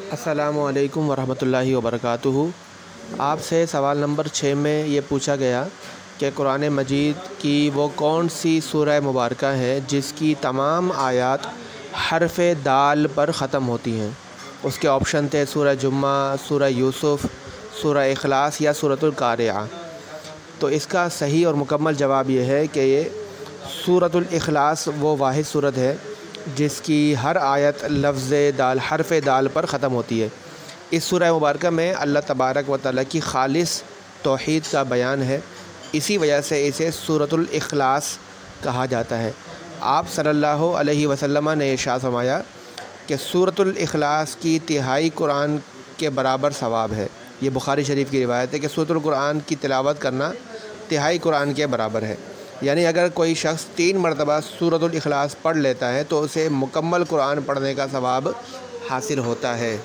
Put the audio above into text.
अस्सलामुअलैकुम वरहमतुल्लाहि वबरकातुहू। आपसे सवाल नंबर 6 में ये पूछा गया कि कुरान मजीद की वो कौन सी सूरह मुबारका है जिसकी तमाम आयत हरफ दाल पर ख़त्म होती हैं। उसके ऑप्शन थे सूरह जुम्मा, सूरह यूसुफ़, सूरह इखलास या सूरतुल कारिआ। तो इसका सही और मुकम्मल जवाब ये है कि ये सूरतुल इखलास वो वाहिद सूरत है जिसकी हर आयत लफ्ज़ दाल हरफ दाल पर ख़त्म होती है। इस सूरह मुबारक में अल्लाह तबारक व तआला की खालिस तौहीद का बयान है, इसी वजह से इसे सूरतुल इखलास कहा जाता है। आप सल्लल्लाहु अलैहि वसल्लम ने इरशाद फरमाया कि सूरतुल इखलास की तिहाई कुरान के बराबर सवाब है। ये बुखारी शरीफ की रिवायत है कि सूरतुल कुरान की तिलावत करना तिहाई कुरान के बराबर है। यानी अगर कोई शख्स 3 मरतबा सूरतुल इखलास पढ़ लेता है तो उसे मुकम्मल कुरान पढ़ने का सवाब हासिल होता है।